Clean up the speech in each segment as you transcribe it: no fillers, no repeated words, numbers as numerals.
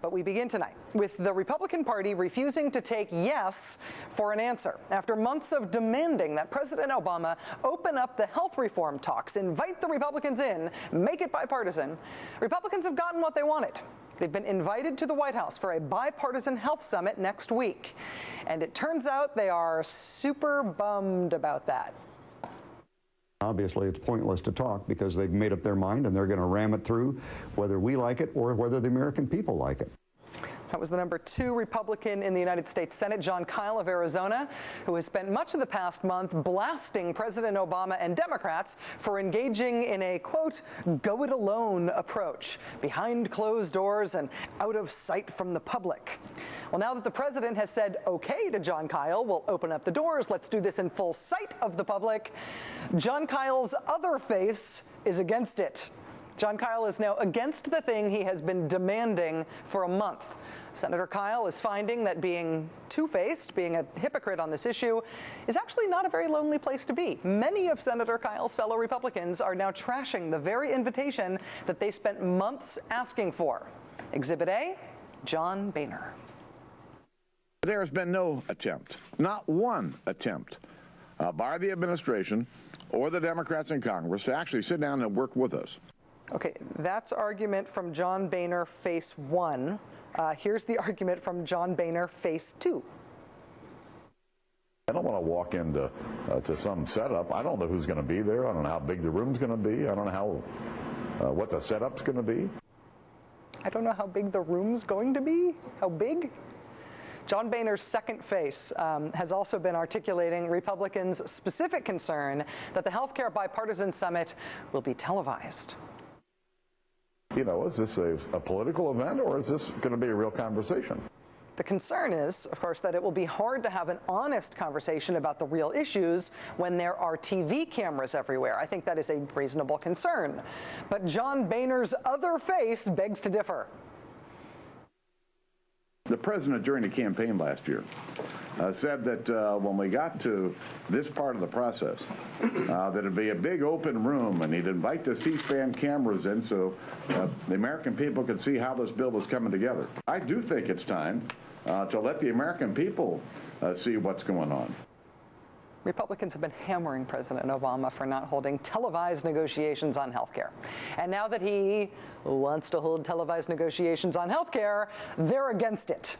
But we begin tonight with the Republican Party refusing to take yes for an answer. After months of demanding that President Obama open up the health reform talks, invite the Republicans in, make it bipartisan, Republicans have gotten what they wanted. They've been invited to the White House for a bipartisan health summit next week. And it turns out they are super bummed about that. Obviously, it's pointless to talk because they've made up their mind and they're going to ram it through, whether we like it or whether the American people like it. That was the #2 Republican in the United States Senate, Jon Kyl of Arizona, who has spent much of the past month blasting President Obama and Democrats for engaging in a, quote, go-it-alone approach, behind closed doors and out of sight from the public. Well, now that the president has said okay to Jon Kyl, we'll open up the doors, let's do this in full sight of the public, Jon Kyl's other face is against it. Jon Kyl is now against the thing he has been demanding for a month. Senator Kyl is finding that being two-faced, being a hypocrite on this issue, is actually not a very lonely place to be. Many of Senator Kyl's fellow Republicans are now trashing the very invitation that they spent months asking for. Exhibit A, John Boehner. There has been no attempt, not one attempt, by the administration or the Democrats in Congress to actually sit down and work with us. Okay, that's argument from John Boehner, face 1. Here's the argument from John Boehner, face 2. I don't want to walk into to some setup. I don't know who's going to be there. I don't know how big the room's going to be. I don't know what the setup's going to be. I don't know how big the room's going to be. How big? John Boehner's second face has also been articulating Republicans' specific concern that the healthcare bipartisan summit will be televised. You know, is this a political event or is this going to be a real conversation? The concern is, of course, that it will be hard to have an honest conversation about the real issues when there are TV cameras everywhere. I think that is a reasonable concern. But John Boehner's other face begs to differ. The president, during the campaign last year, said that when we got to this part of the process, that it'd be a big open room and he'd invite the C-SPAN cameras in so the American people could see how this bill was coming together. I do think it's time to let the American people see what's going on. Republicans have been hammering President Obama for not holding televised negotiations on health care. And now that he wants to hold televised negotiations on health care, they're against it.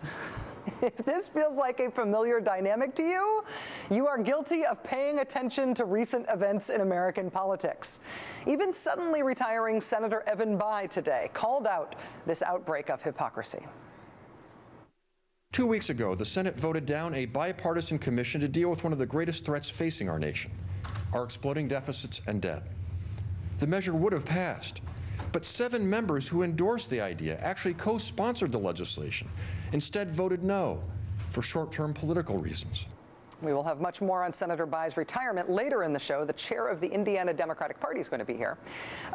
If this feels like a familiar dynamic to you, you are guilty of paying attention to recent events in American politics. Even suddenly retiring Senator Evan Bayh today called out this outbreak of hypocrisy. 2 weeks ago, the Senate voted down a bipartisan commission to deal with one of the greatest threats facing our nation, our exploding deficits and debt. The measure would have passed, but 7 members who endorsed the idea, actually co-sponsored the legislation, instead voted no for short-term political reasons. We will have much more on Senator Bayh's retirement later in the show. The chair of the Indiana Democratic Party is going to be here.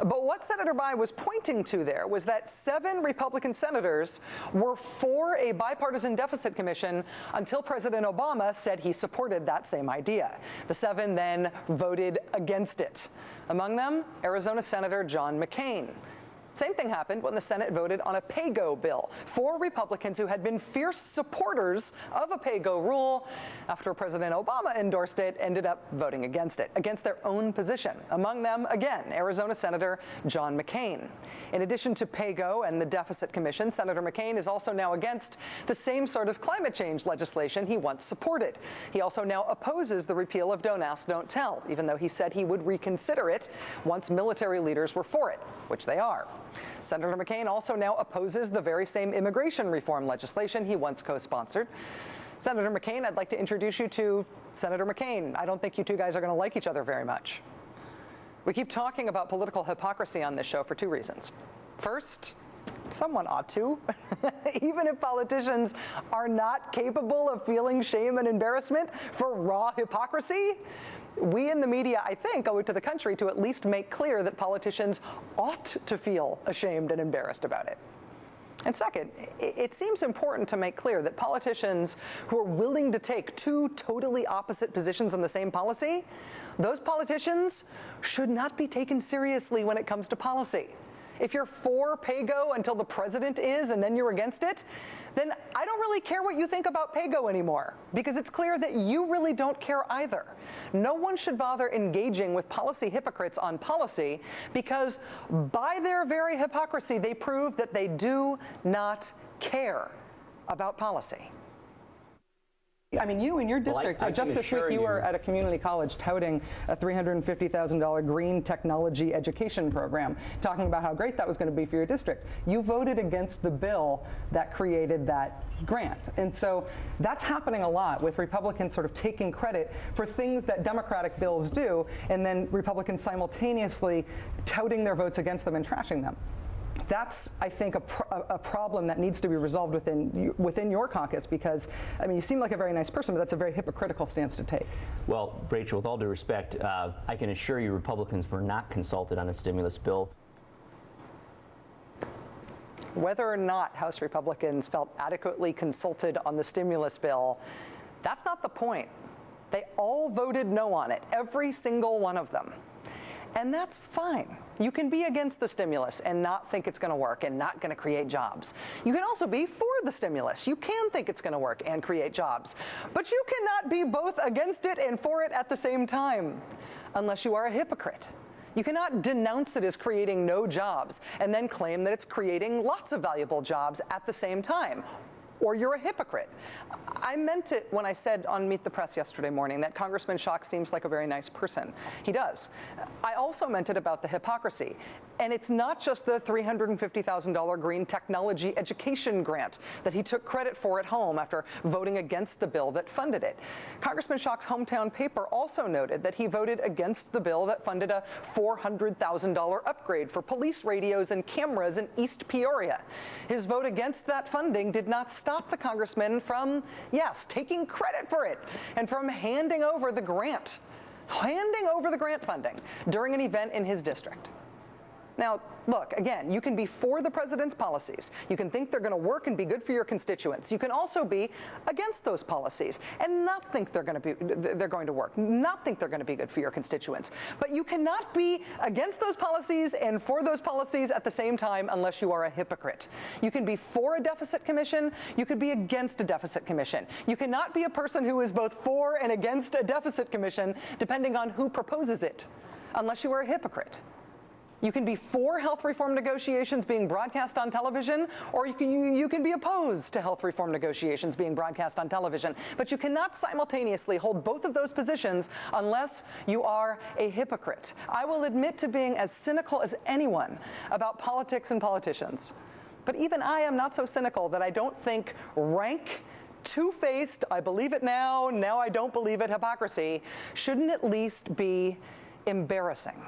But what Senator Bayh was pointing to there was that 7 Republican senators were for a bipartisan deficit commission until President Obama said he supported that same idea. The 7 then voted against it. Among them, Arizona Senator John McCain. Same thing happened when the Senate voted on a pay-go bill. 4 Republicans who had been fierce supporters of a pay-go rule after President Obama endorsed it ended up voting against it, against their own position. Among them, again, Arizona Senator John McCain. In addition to pay-go and the Deficit Commission, Senator McCain is also now against the same sort of climate change legislation he once supported. He also now opposes the repeal of Don't Ask, Don't Tell, even though he said he would reconsider it once military leaders were for it, which they are. Senator McCain also now opposes the very same immigration reform legislation he once co-sponsored. Senator McCain, I'd like to introduce you to Senator McCain. I don't think you two guys are going to like each other very much. We keep talking about political hypocrisy on this show for 2 reasons. First, someone ought to. Even if politicians are not capable of feeling shame and embarrassment for raw hypocrisy, we in the media, I think, owe it to the country to at least make clear that politicians ought to feel ashamed and embarrassed about it. And second, it seems important to make clear that politicians who are willing to take 2 totally opposite positions on the same policy, those politicians should not be taken seriously when it comes to policy. If you're for pay-go until the president is and then you're against it, then I don't really care what you think about pay-go anymore, because it's clear that you really don't care either. No one should bother engaging with policy hypocrites on policy, because by their very hypocrisy, they prove that they do not care about policy. I mean, you in your district, just this week you were at a community college touting a $350,000 green technology education program, talking about how great that was going to be for your district. You voted against the bill that created that grant. And so that's happening a lot, with Republicans sort of taking credit for things that Democratic bills do, and then Republicans simultaneously touting their votes against them and trashing them. That's, I think, a problem that needs to be resolved within your caucus, because, I mean, you seem like a very nice person, but that's a very hypocritical stance to take. Well, Rachel, with all due respect, I can assure you Republicans were not consulted on a stimulus bill. Whether or not House Republicans felt adequately consulted on the stimulus bill, that's not the point. They all voted no on it, every single one of them. And that's fine. You can be against the stimulus and not think it's going to work and not going to create jobs. You can also be for the stimulus. You can think it's going to work and create jobs. But you cannot be both against it and for it at the same time, unless you are a hypocrite. You cannot denounce it as creating no jobs and then claim that it's creating lots of valuable jobs at the same time. Or you're a hypocrite. I meant it when I said on Meet the Press yesterday morning that Congressman Schock seems like a very nice person. He does. I also meant it about the hypocrisy. And it's not just the $350,000 green technology education grant that he took credit for at home after voting against the bill that funded it. Congressman Schock's hometown paper also noted that he voted against the bill that funded a $400,000 upgrade for police radios and cameras in East Peoria. His vote against that funding did not stop the congressman from, yes, taking credit for it and from handing over the grant funding during an event in his district. Now, look, again, you can be for the president's policies. You can think they're going to work and be good for your constituents. You can also be against those policies and not think they're going to work, not think they're going to be good for your constituents. But you cannot be against those policies and for those policies at the same time unless you are a hypocrite. You can be for a deficit commission. You could be against a deficit commission. You cannot be a person who is both for and against a deficit commission, depending on who proposes it, unless you are a hypocrite. You can be for health reform negotiations being broadcast on television, or you can be opposed to health reform negotiations being broadcast on television. But you cannot simultaneously hold both of those positions unless you are a hypocrite. I will admit to being as cynical as anyone about politics and politicians. But even I am not so cynical that I don't think rank, two-faced, I believe it now I don't believe it hypocrisy shouldn't at least be embarrassing.